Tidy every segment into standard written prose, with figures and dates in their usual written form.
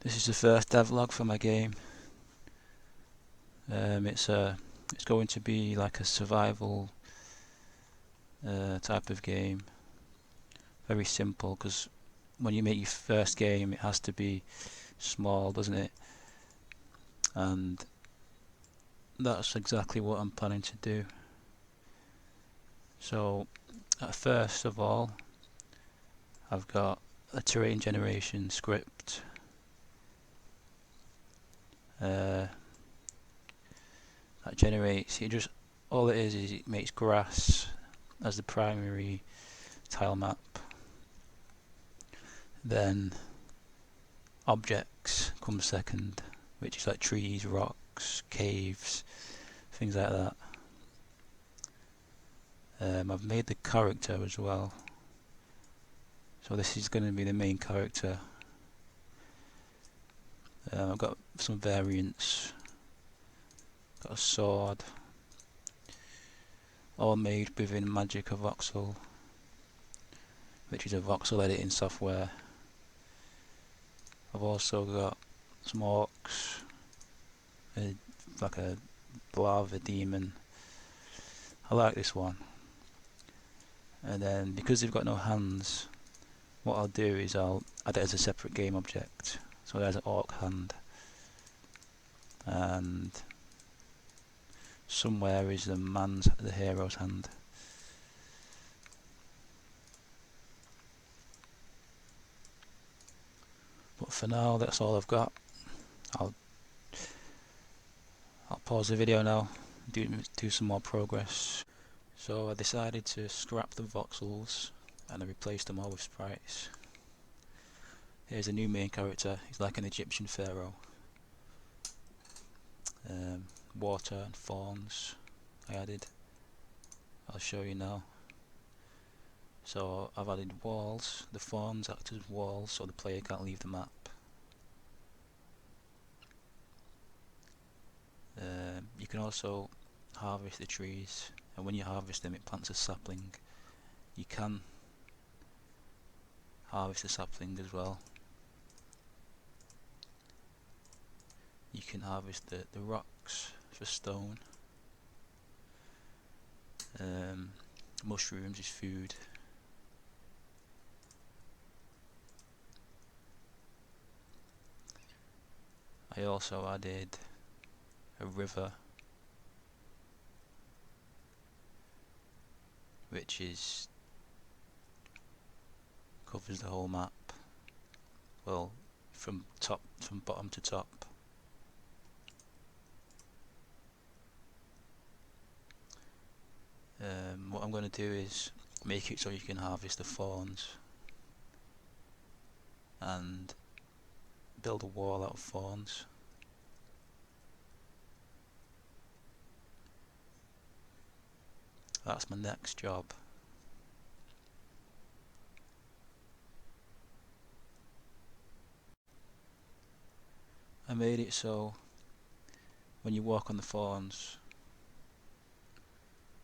This is the first devlog for my game. It's going to be like a survival type of game. Very simple, because when you make your first game, it has to be small, doesn't it? And that's exactly what I'm planning to do. So, first of all, I've got a terrain generation script. That generates, all it is it makes grass as the primary tile map. Then objects come second, which is like trees, rocks, caves, things like that. I've made the character as well, so this is going to be the main character. I've got some variants, got a sword, all made within Magic of Voxel, which is a voxel editing software. I've also got some orcs, like a lava demon. I like this one. And then because they've got no hands, what I'll do is I'll add it as a separate game object. So there's an orc hand, and somewhere is the hero's hand. But for now, that's all I've got. I'll pause the video now, do some more progress. So I decided to scrap the voxels and I replaced them all with sprites. Here's a new main character. He's like an Egyptian pharaoh. Water and thorns I added. I'll show you now. So I've added walls. The thorns act as walls so the player can't leave the map. You can also harvest the trees, and when you harvest them it plants a sapling. You can harvest the sapling as well. You can harvest the rocks for stone. Mushrooms is food. I also added a river, which covers the whole map. Well, from bottom to top. What I'm going to do is make it so you can harvest the thorns and build a wall out of thorns. That's my next job. I made it so when you walk on the thorns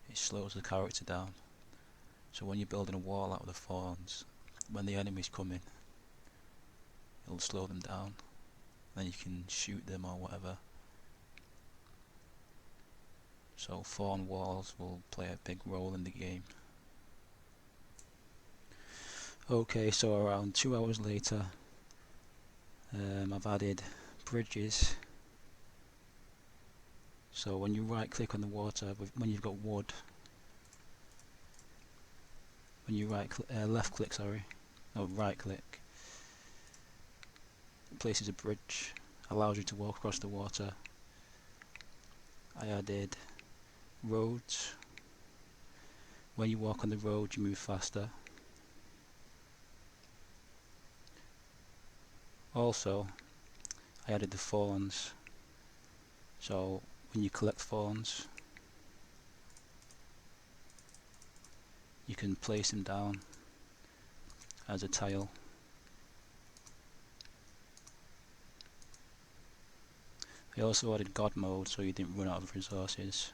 it slows the character down. So when you're building a wall out of the thorns, when the enemy's coming, it'll slow them down. Then you can shoot them or whatever. So thorn walls will play a big role in the game. Okay, so around 2 hours later, I've added bridges. So when you right click on the water, when you've got wood, when you left click, right click, it places a bridge, allows you to walk across the water. I added roads. When you walk on the road you move faster. Also I added the thorns, so when you collect thorns you can place them down as a tile. I also added God mode so you didn't run out of resources.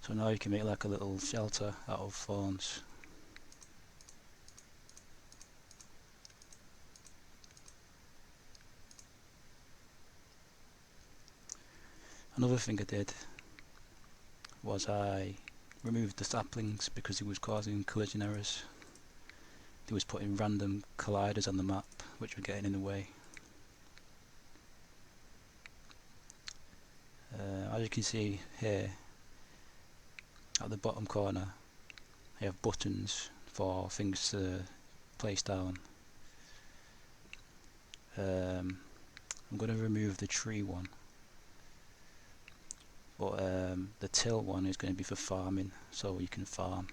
So now you can make like a little shelter out of thorns. Another thing I did was I removed the saplings because it was causing collision errors. It was putting random colliders on the map which were getting in the way. As you can see here at the bottom corner, I have buttons for things to place down. I'm going to remove the tree one, but the till one is going to be for farming, so you can farm.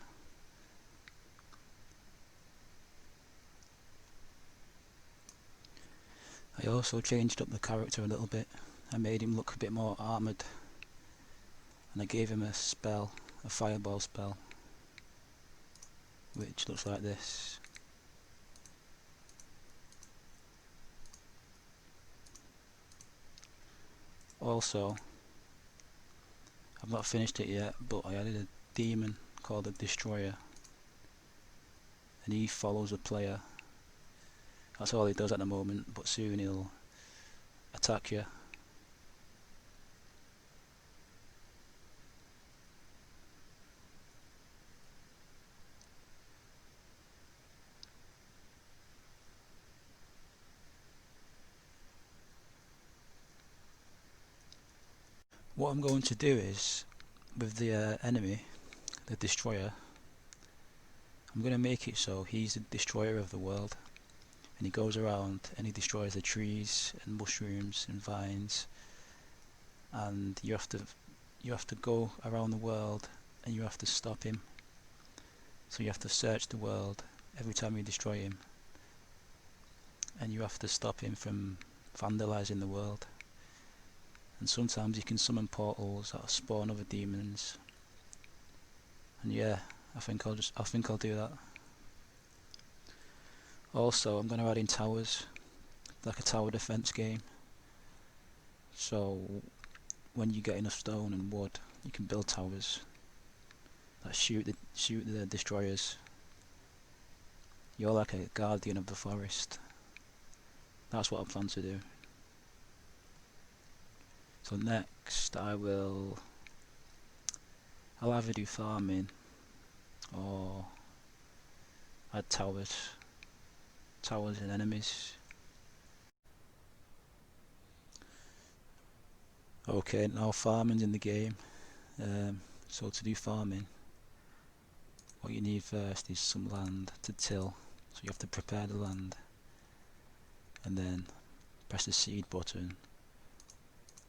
I also changed up the character a little bit. I made him look a bit more armoured, and I gave him a spell, a fireball spell, which looks like this. Also, I've not finished it yet, but I added a demon called the Destroyer, and he follows a player. That's all he does at the moment, but soon he'll attack you. What I'm going to do is, with the enemy, the Destroyer, I'm going to make it so he's the destroyer of the world, and he goes around and he destroys the trees and mushrooms and vines, and you have to go around the world and you have to stop him. So you have to search the world every time you destroy him, and you have to stop him from vandalising the world. And sometimes you can summon portals that spawn other demons. And yeah, I think I'll do that. Also, I'm going to add in towers, like a tower defense game. So when you get enough stone and wood, you can build towers that shoot the destroyers. You're like a guardian of the forest. That's what I plan to do. So next I'll either do farming or add towers and enemies. Okay, now farming's in the game. So to do farming, what you need first is some land to till. So you have to prepare the land, and then press the seed button.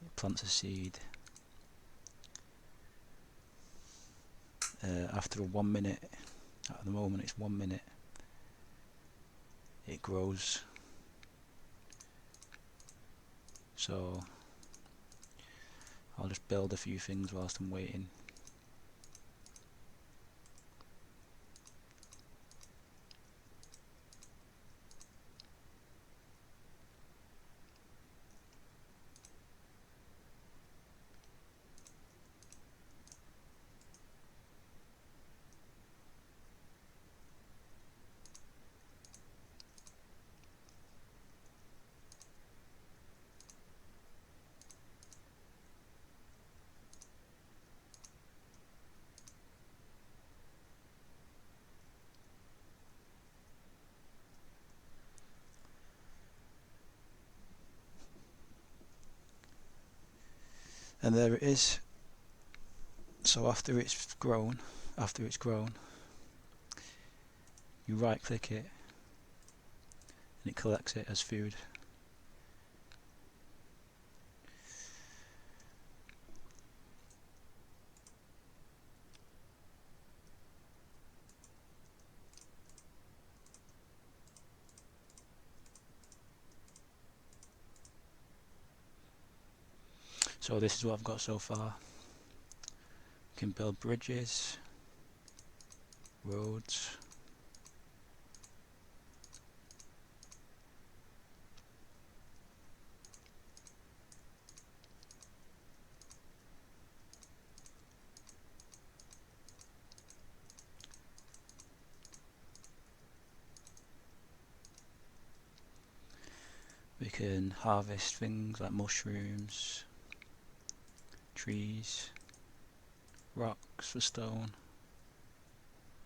It plants a seed. After 1 minute, at the moment it's 1 minute, it grows. So I'll just build a few things whilst I'm waiting. And there it is. So after it's grown, you right click it and it collects it as food. So this is what I've got so far. You can build bridges, roads, we can harvest things like mushrooms, trees, rocks for stone,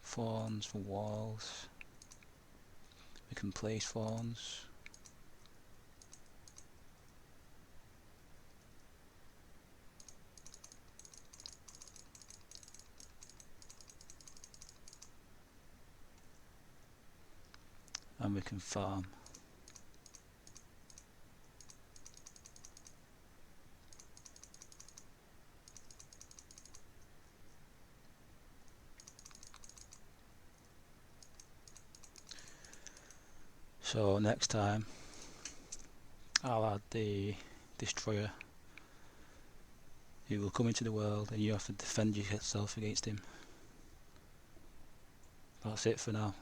thorns for walls. We can place thorns. And we can farm. So next time I'll add the destroyer who will come into the world and you have to defend yourself against him. That's it for now.